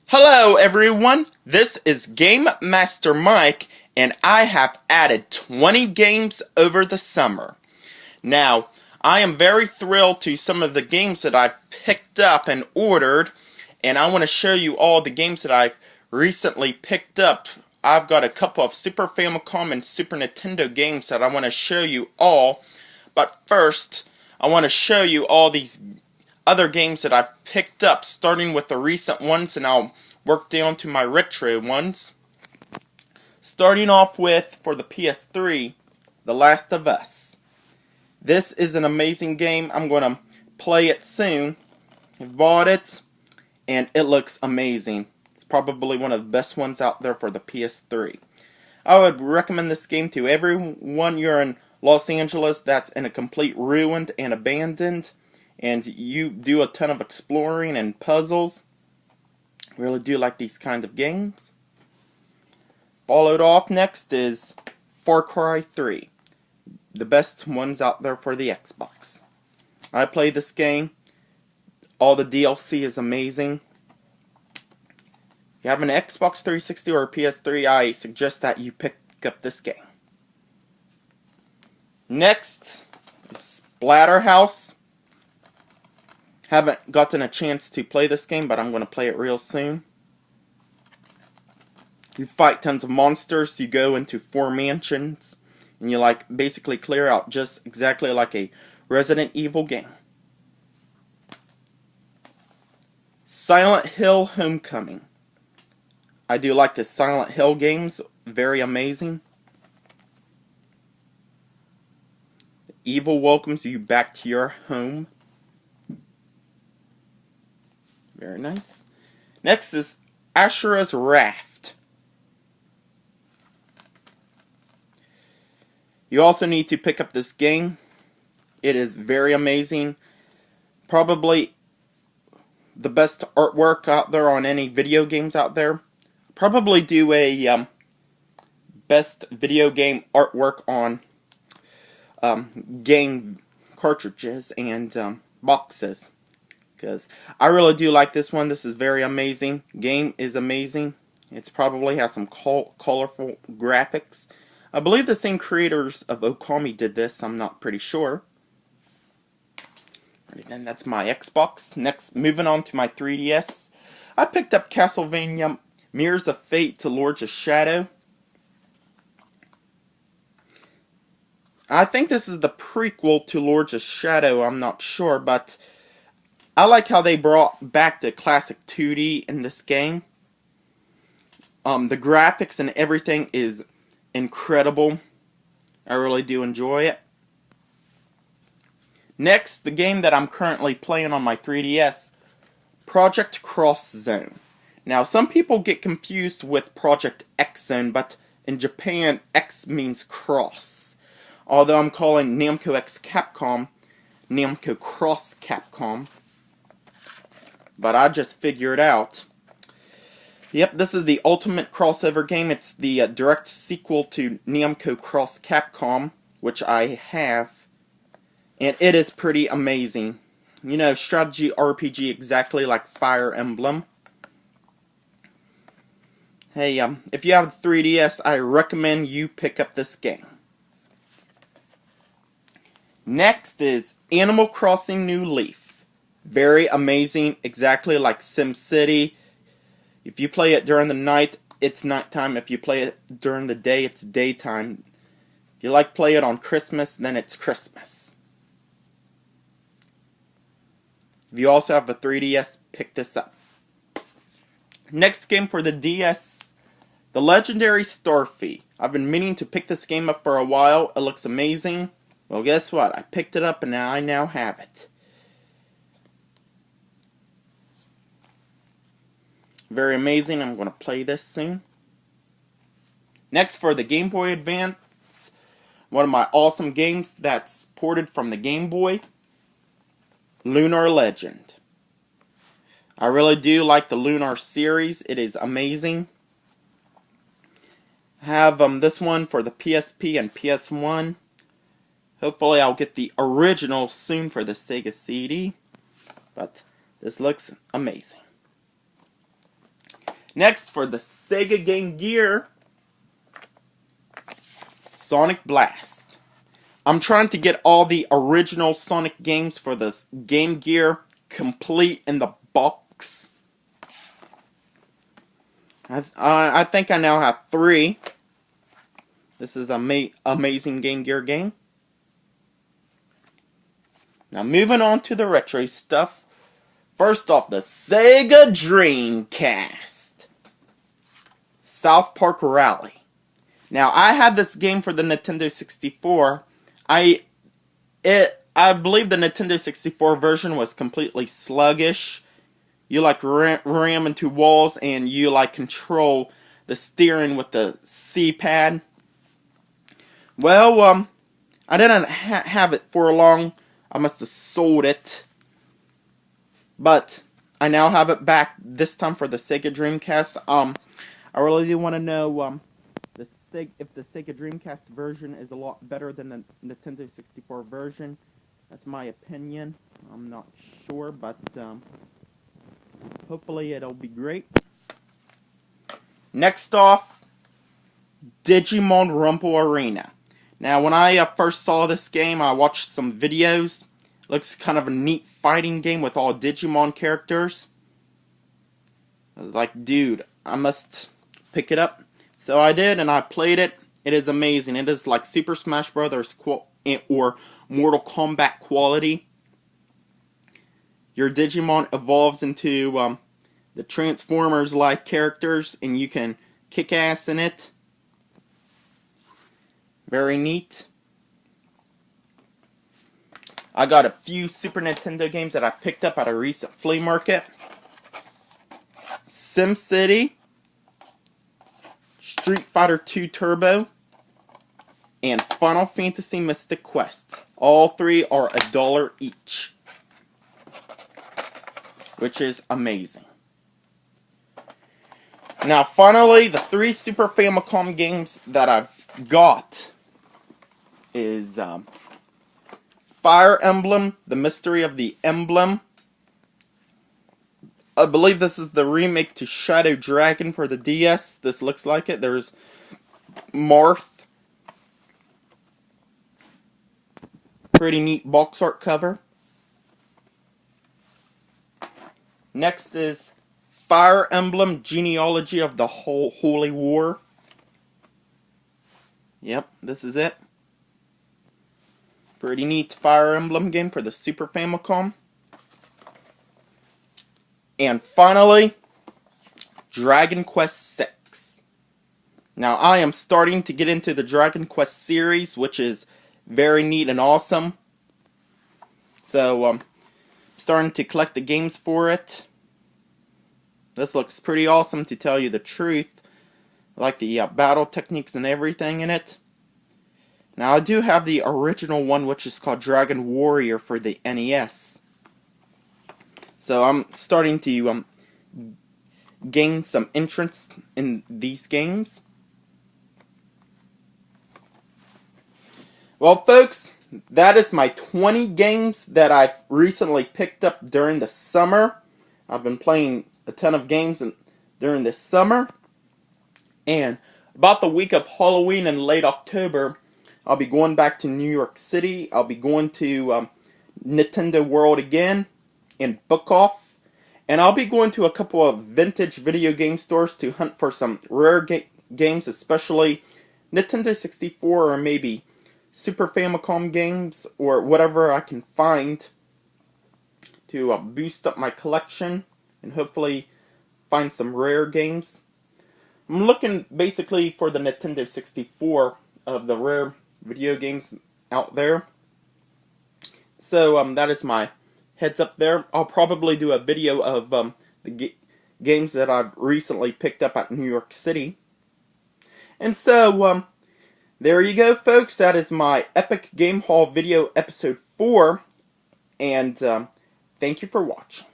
Hello everyone, this is Game Master Mike, and I have added 20 games over the summer. Now, I am very thrilled to some of the games that I've picked up and ordered, and I want to show you all the games that I've recently picked up. I've got a couple of Super Famicom and Super Nintendo games that I want to show you all, but first, I want to show you all these other games that I've picked up, starting with the recent ones, and I'll work down to my retro ones. Starting off with, for the PS3, The Last of Us. This is an amazing game. I'm going to play it soon. I bought it, and it looks amazing. It's probably one of the best ones out there for the PS3. I would recommend this game to everyone. You're in Los Angeles that's in a complete ruined and abandoned, and you do a ton of exploring and puzzles. Really do like these kinds of games. Followed off next is Far Cry 3. The best ones out there for the Xbox. I played this game. All the DLC is amazing. If you have an Xbox 360 or a PS3, I suggest that you pick up this game. Next is Splatterhouse. Haven't gotten a chance to play this game, but I'm going to play it real soon. You fight tons of monsters, you go into 4 mansions, and you basically clear out just exactly like a Resident Evil game. Silent Hill Homecoming. I do like the Silent Hill games, very amazing. Evil welcomes you back to your home. Very nice. Next is Ashura's Raft. You also need to pick up this game. It is very amazing. Probably the best artwork out there on any video games out there. Probably do a best video game artwork on game cartridges and boxes. Because I really do like this one. This is very amazing. Game is amazing. It's probably has some colorful graphics. I believe the same creators of Okami did this. I'm not pretty sure. And that's my Xbox. Next, moving on to my 3DS. I picked up Castlevania Mirrors of Fate to Lords of Shadow. I think this is the prequel to Lords of Shadow. I'm not sure, but I like how they brought back the classic 2D in this game. The graphics and everything is incredible. I really do enjoy it. Next, the game that I'm currently playing on my 3DS, Project Cross Zone. Now, some people get confused with Project X Zone, but in Japan, X means cross. Although I'm calling Namco X Capcom Namco Cross Capcom. But I just figured out. Yep, this is the ultimate crossover game. It's the direct sequel to Namco Cross Capcom, which I have. And it is pretty amazing. You know, strategy RPG exactly like Fire Emblem. Hey, if you have a 3DS, I recommend you pick up this game. Next is Animal Crossing New Leaf. Very amazing, exactly like SimCity. If you play it during the night, it's nighttime. If you play it during the day, it's daytime. If you play it on Christmas, then it's Christmas. If you also have a 3DS, pick this up. Next game for the DS, The Legendary Starfy. I've been meaning to pick this game up for a while. It looks amazing. Well, guess what? I picked it up and I now have it. Very amazing. I'm going to play this soon. Next, for the Game Boy Advance, one of my awesome games that's ported from the Game Boy, Lunar Legend. I really do like the Lunar series. It is amazing. I have this one for the PSP and PS1. Hopefully I'll get the original soon for the Sega CD. But this looks amazing. Next, for the Sega Game Gear, Sonic Blast. I'm trying to get all the original Sonic games for the Game Gear complete in the box. I think I now have 3. This is an amazing Game Gear game. Now moving on to the retro stuff. First off, the Sega Dreamcast. South Park Rally. Now I had this game for the Nintendo 64. I believe the Nintendo 64 version was completely sluggish. You like ram into walls and you like control the steering with the C-pad. Well, I didn't have it for long. I must have sold it. But I now have it back, this time for the Sega Dreamcast. I really do want to know if the Sega Dreamcast version is a lot better than the Nintendo 64 version. That's my opinion. I'm not sure, but hopefully it'll be great. Next off, Digimon Rumble Arena. Now, when I first saw this game, I watched some videos. Looks kind of a neat fighting game with all Digimon characters. I was like, dude, I must pick it up. So I did, and I played it. It is amazing. It is like Super Smash Bros. Or Mortal Kombat quality. Your Digimon evolves into the Transformers-like characters, and you can kick ass in it. Very neat. I got a few Super Nintendo games that I picked up at a recent flea market. SimCity, Street Fighter II Turbo, and Final Fantasy Mystic Quest. All 3 are $1 each, which is amazing. Now finally, the 3 Super Famicom games that I've got is Fire Emblem, The Mystery of the Emblem. I believe this is the remake to Shadow Dragon for the DS. This looks like it. There's Marth. Pretty neat box art cover. Next is Fire Emblem Genealogy of the Holy War. Yep, this is it. Pretty neat Fire Emblem game for the Super Famicom. And finally, Dragon Quest VI. Now, I am starting to get into the Dragon Quest series, which is very neat and awesome. So, I'm starting to collect the games for it. This looks pretty awesome, to tell you the truth. I like the battle techniques and everything in it. Now, I do have the original one, which is called Dragon Warrior for the NES. So I'm starting to gain some interest in these games. Well, folks, that is my 20 games that I've recently picked up during the summer. I've been playing a ton of games during the summer. And about the week of Halloween in late October, I'll be going back to New York City. I'll be going to Nintendo World again in Book Off. And I'll be going to a couple of vintage video game stores to hunt for some rare games, especially Nintendo 64 or maybe Super Famicom games or whatever I can find to boost up my collection and hopefully find some rare games. I'm looking basically for the Nintendo 64 of the rare video games out there. So that is my heads up there. I'll probably do a video of the games that I've recently picked up at New York City. And so there you go, folks. That is my Epic Game Haul video episode 4. And thank you for watching.